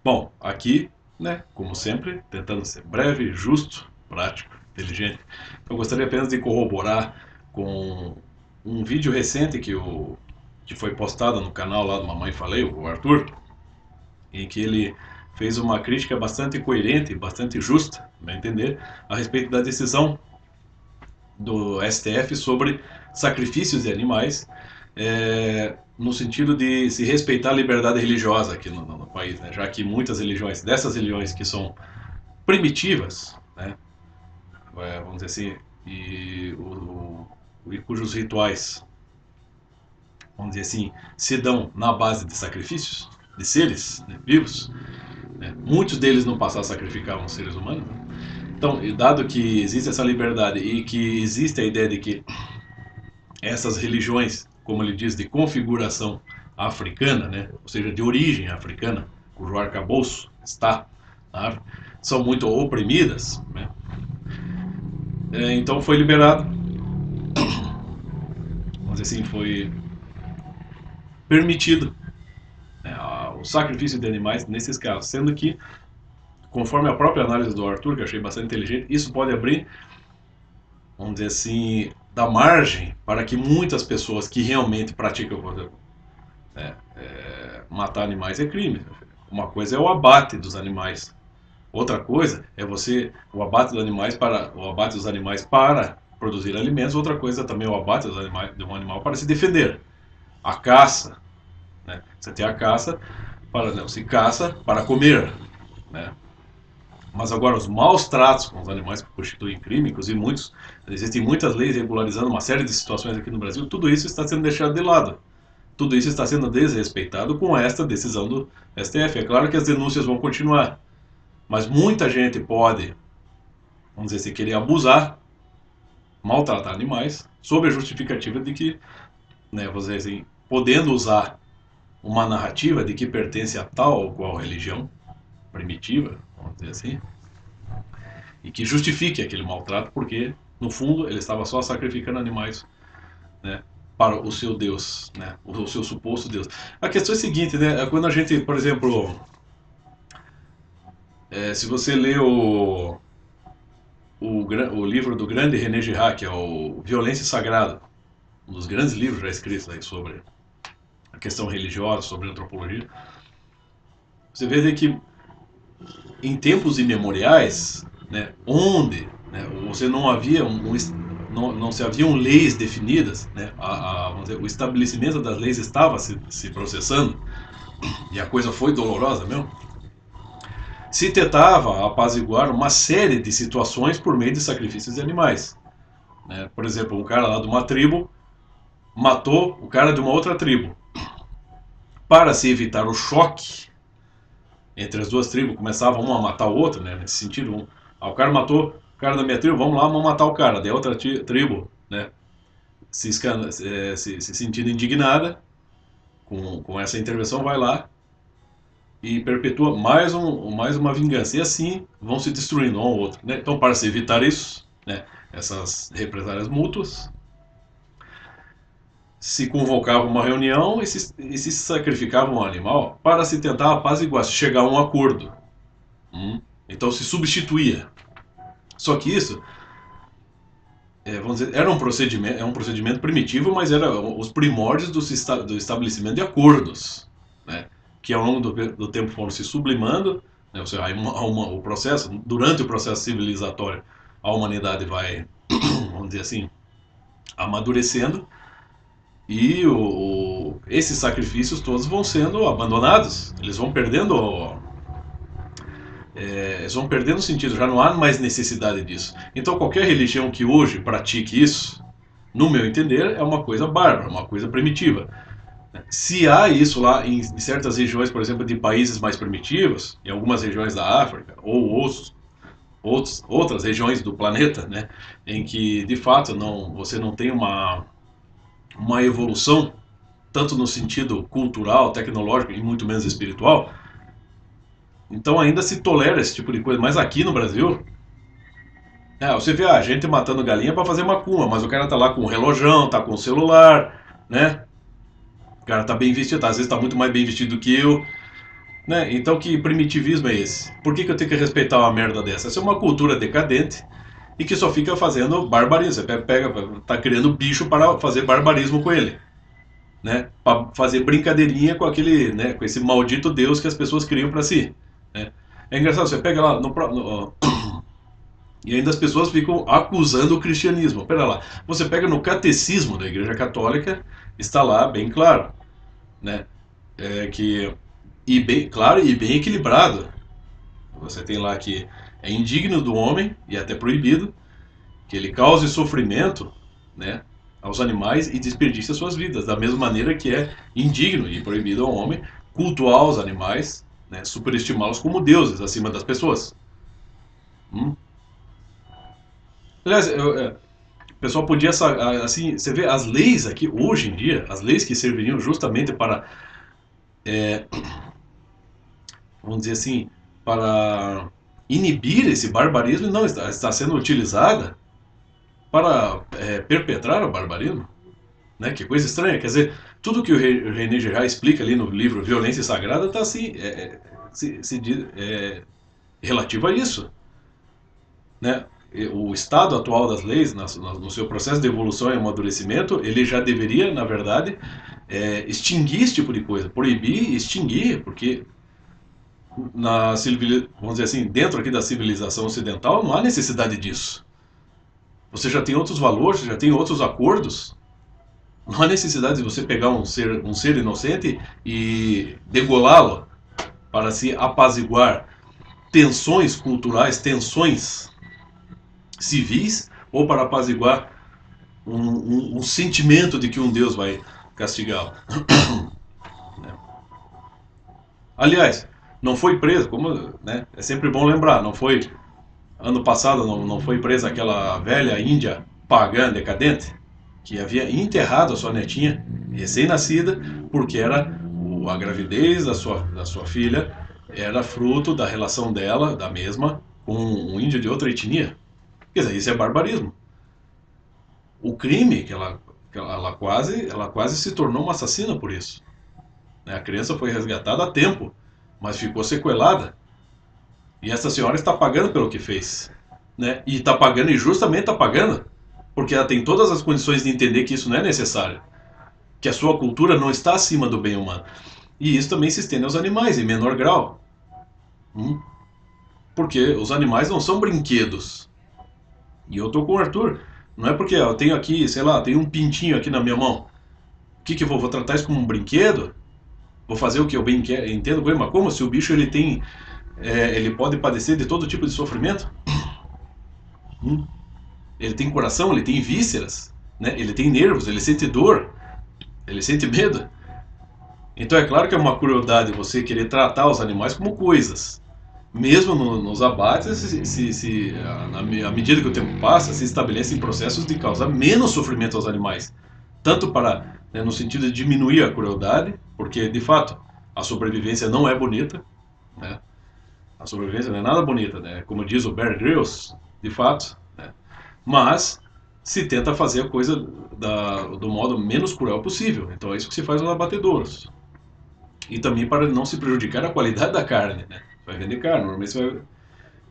Bom, aqui, né, como sempre, tentando ser breve, justo, prático, inteligente. Eu gostaria apenas de corroborar com um vídeo recente que foi postado no canal lá do Mamãe Falei, o Arthur, em que ele fez uma crítica bastante coerente, bastante justa, a meu entender, a respeito da decisão do STF sobre sacrifícios de animais, no sentido de se respeitar a liberdade religiosa aqui no país, né? Já que muitas religiões, dessas religiões que são primitivas, né? Vamos dizer assim, e cujos rituais, vamos dizer assim, se dão na base de sacrifícios de seres, né, vivos, né? Muitos deles no passado sacrificavam seres humanos, né? Então, dado que existe essa liberdade e que existe a ideia de que essas religiões, como ele diz, de configuração africana, né, ou seja, de origem africana, cujo arcabouço está na África, são muito oprimidas, né? Então foi liberado, vamos dizer assim, foi permitido, né, o sacrifício de animais nesses casos, sendo que, conforme a própria análise do Arthur, que eu achei bastante inteligente, isso pode abrir, vamos dizer assim, da margem para que muitas pessoas que realmente praticam, por exemplo, matar animais é crime. Uma coisa é o abate dos animais. Outra coisa é você o abate dos animais para produzir alimentos. Outra coisa é também o abate dos animais, de um animal para se defender. A caça, né? Você tem a caça para não se caça para comer, né? Mas agora os maus tratos com os animais que constituem crime, inclusive existem muitas leis regularizando uma série de situações aqui no Brasil. Tudo isso está sendo deixado de lado. Tudo isso está sendo desrespeitado com esta decisão do STF. É claro que as denúncias vão continuar, mas muita gente pode, vamos dizer assim, querer abusar, maltratar animais, sob a justificativa de que, né, vamos dizer assim, podendo usar uma narrativa de que pertence a tal ou qual religião primitiva, vamos dizer assim, e que justifique aquele maltrato, porque, no fundo, ele estava só sacrificando animais, né, para o seu Deus, né, o seu suposto Deus. A questão é a seguinte, né, quando a gente, por exemplo, se você lê o livro do grande René Girard, que é o Violência Sagrada, um dos grandes livros já escritos aí sobre a questão religiosa, sobre antropologia, você vê que em tempos imemoriais, né, onde, né, você não havia não se haviam leis definidas, né, vamos dizer, o estabelecimento das leis estava se processando e a coisa foi dolorosa mesmo, se tentava apaziguar uma série de situações por meio de sacrifícios de animais. Né? Por exemplo, um cara lá de uma tribo matou o cara de uma outra tribo. Para se evitar o choque entre as duas tribos, começava um a matar o outro, né? Nesse sentido, o cara matou o cara da minha tribo, vamos lá, vamos matar o cara. Da outra tribo, né? Se sentindo indignada com essa intervenção, vai lá e perpetua mais uma vingança. E assim vão se destruindo um ao outro. Né? Então, para se evitar isso, né? Essas represálias mútuas, se convocava uma reunião e se sacrificava um animal para se tentar apaziguar, se chegar a um acordo. Então se substituía. Só que isso, vamos dizer, é um procedimento primitivo, mas era os primórdios do estabelecimento de acordos, né? Que ao longo do tempo foram se sublimando, né? Ou seja, o processo, durante o processo civilizatório, a humanidade vai, vamos dizer assim, amadurecendo e esses sacrifícios todos vão sendo abandonados, eles vão perdendo sentido, já não há mais necessidade disso. Então qualquer religião que hoje pratique isso, no meu entender, é uma coisa bárbara, uma coisa primitiva. Se há isso lá em certas regiões, por exemplo, de países mais primitivos, em algumas regiões da África ou outras regiões do planeta, né, em que de fato você não tem uma evolução tanto no sentido cultural, tecnológico e muito menos espiritual, então ainda se tolera esse tipo de coisa. Mas aqui no Brasil, você vê a gente matando galinha para fazer macumba, mas o cara tá lá com o relojão, tá com o celular, né? O cara tá bem vestido, às vezes tá muito mais bem vestido que eu. Né? Então, que primitivismo é esse? Por que eu tenho que respeitar uma merda dessa? Essa é uma cultura decadente e que só fica fazendo barbarismo. Você tá criando bicho para fazer barbarismo com ele, né? Para fazer brincadeirinha com aquele, né? Com esse maldito Deus que as pessoas criam para si, né? É engraçado, você pega lá e ainda as pessoas ficam acusando o cristianismo. Pera lá, você pega no catecismo da Igreja Católica, está lá bem claro, né? Que e bem claro e bem equilibrado. Você tem lá que é indigno do homem e até proibido que ele cause sofrimento, né, aos animais e desperdice as suas vidas, da mesma maneira que é indigno e proibido ao homem cultuar os animais, né, superestimá-los como deuses acima das pessoas. Hum? Aliás, o pessoal podia, assim, você vê as leis aqui, hoje em dia, as leis que serviriam justamente para, vamos dizer assim, para inibir esse barbarismo, não está sendo utilizada para perpetrar o barbarismo. Né? Que coisa estranha. Quer dizer, tudo que o René Girard explica ali no livro Violência Sagrada está assim, relativo a isso. Né? O estado atual das leis, no seu processo de evolução e amadurecimento, ele já deveria, na verdade, extinguir esse tipo de coisa. Proibir e extinguir, porque vamos dizer assim, dentro aqui da civilização ocidental não há necessidade disso. Você já tem outros valores, já tem outros acordos. Não há necessidade de você pegar um ser inocente e degolá-lo para se apaziguar tensões culturais, tensões civis, ou para apaziguar um sentimento de que um Deus vai castigá-lo. Aliás, não foi preso, como, né, é sempre bom lembrar, não foi ano passado não foi presa aquela velha índia pagã decadente que havia enterrado a sua netinha recém-nascida porque a gravidez da sua filha era fruto da relação dela, da mesma, com um índio de outra etnia. Quer dizer, isso é barbarismo. O crime ela quase se tornou uma assassina por isso. A criança foi resgatada a tempo, mas ficou sequelada. E essa senhora está pagando pelo que fez. Né? E está pagando, e justamente está pagando, porque ela tem todas as condições de entender que isso não é necessário. Que a sua cultura não está acima do bem humano. E isso também se estende aos animais, em menor grau. Hum? Porque os animais não são brinquedos. E eu tô com o Arthur. Não é porque eu tenho aqui, sei lá, tenho um pintinho aqui na minha mão. O que eu vou tratar isso como um brinquedo? Vou fazer o que eu bem entendo com ele, mas como se o bicho ele pode padecer de todo tipo de sofrimento? Hum? Ele tem coração, ele tem vísceras, né? Ele tem nervos, ele sente dor, ele sente medo. Então é claro que é uma crueldade você querer tratar os animais como coisas. Mesmo nos abates, à medida que o tempo passa, se estabelecem processos de causar menos sofrimento aos animais. Tanto para, né, no sentido de diminuir a crueldade, porque de fato a sobrevivência não é bonita, né? A sobrevivência não é nada bonita, né? Como diz o Bear Grylls, de fato, né? Mas se tenta fazer a coisa do modo menos cruel possível. Então é isso que se faz nos abatedouros. E também para não se prejudicar a qualidade da carne, né? Vai vender carne, normalmente você vai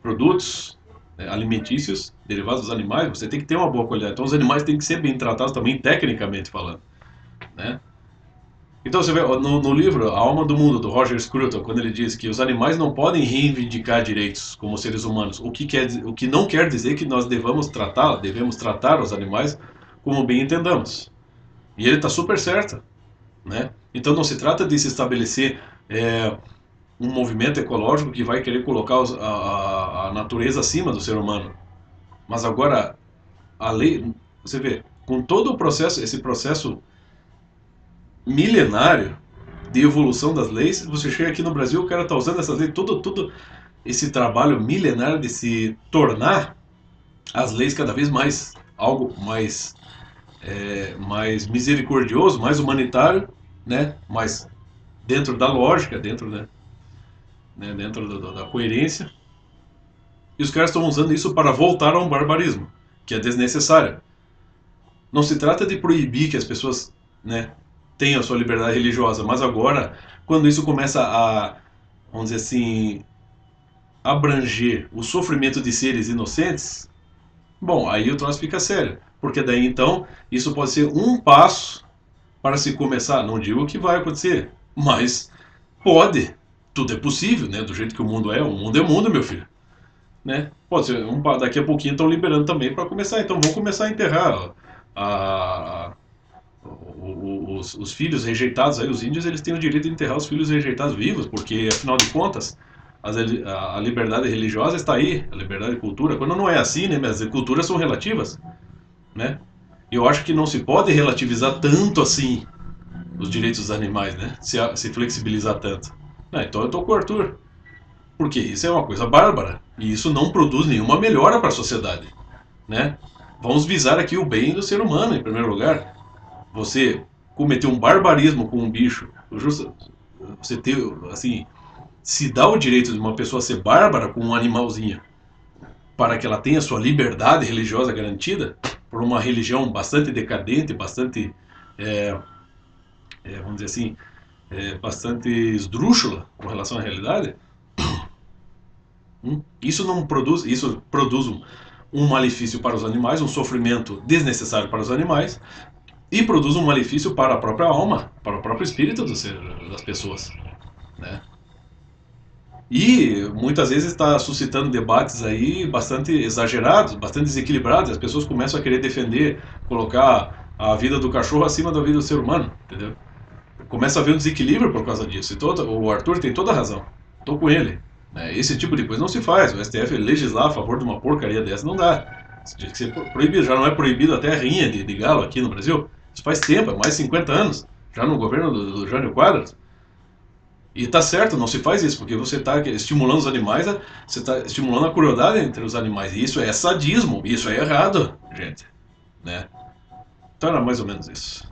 produtos, né, alimentícios derivados dos animais, você tem que ter uma boa qualidade. Então os animais têm que ser bem tratados também tecnicamente falando, né? Então você vê no livro A Alma do Mundo do Roger Scruton, quando ele diz que os animais não podem reivindicar direitos como seres humanos, o que não quer dizer que nós devemos tratar os animais como bem entendamos. E ele está super certo, né? Então não se trata de se estabelecer um movimento ecológico que vai querer colocar a natureza acima do ser humano. Mas agora, a lei, você vê, com todo o processo, esse processo milenário de evolução das leis, você chega aqui no Brasil, o cara está usando essas leis, todo esse trabalho milenário de se tornar as leis cada vez mais algo mais misericordioso, mais humanitário, né? Mais dentro da lógica, dentro da coerência. E os caras estão usando isso para voltar a um barbarismo, que é desnecessário. Não se trata de proibir que as pessoas, né, tenham a sua liberdade religiosa, mas agora, quando isso começa vamos dizer assim, abranger o sofrimento de seres inocentes, bom, aí o troço fica sério. Porque daí então, isso pode ser um passo para se começar. Não digo que vai acontecer, mas pode. Tudo é possível, né? Do jeito que o mundo é mundo, meu filho. Né? Pode ser, daqui a pouquinho estão liberando também para começar. Então vamos começar a enterrar a, os filhos rejeitados. Aí, os índios eles têm o direito de enterrar os filhos rejeitados vivos, porque afinal de contas a liberdade religiosa está aí, a liberdade de cultura. Quando não é assim, né? As culturas são relativas, né? E eu acho que não se pode relativizar tanto assim os direitos dos animais, né? Se flexibilizar tanto. Não, então eu tô com o Arthur. Porque isso é uma coisa bárbara. E isso não produz nenhuma melhora para a sociedade, né? Vamos visar aqui o bem do ser humano, em primeiro lugar. Você cometer um barbarismo com um bicho, você ter, assim, se dá o direito de uma pessoa ser bárbara com um animalzinho para que ela tenha sua liberdade religiosa garantida por uma religião bastante decadente, bastante, é, vamos dizer assim, bastante esdrúxula com relação à realidade, isso não produz, isso produz um malefício para os animais, um sofrimento desnecessário para os animais e produz um malefício para a própria alma, para o próprio espírito das pessoas, né? E muitas vezes está suscitando debates aí bastante exagerados, bastante desequilibrados. As pessoas começam a querer defender, colocar a vida do cachorro acima da vida do ser humano, entendeu? Começa a haver um desequilíbrio por causa disso. O Arthur tem toda a razão. Estou com ele. Né? Esse tipo de coisa não se faz. O STF legislar a favor de uma porcaria dessa não dá. Isso tinha que ser proibido. Já não é proibido até a rinha de galo aqui no Brasil. Isso faz tempo, é mais de 50 anos. Já no governo do Jânio Quadros. E tá certo, não se faz isso, porque você está estimulando os animais, você está estimulando a crueldade entre os animais. E isso é sadismo, isso é errado, gente. Né? Então era mais ou menos isso.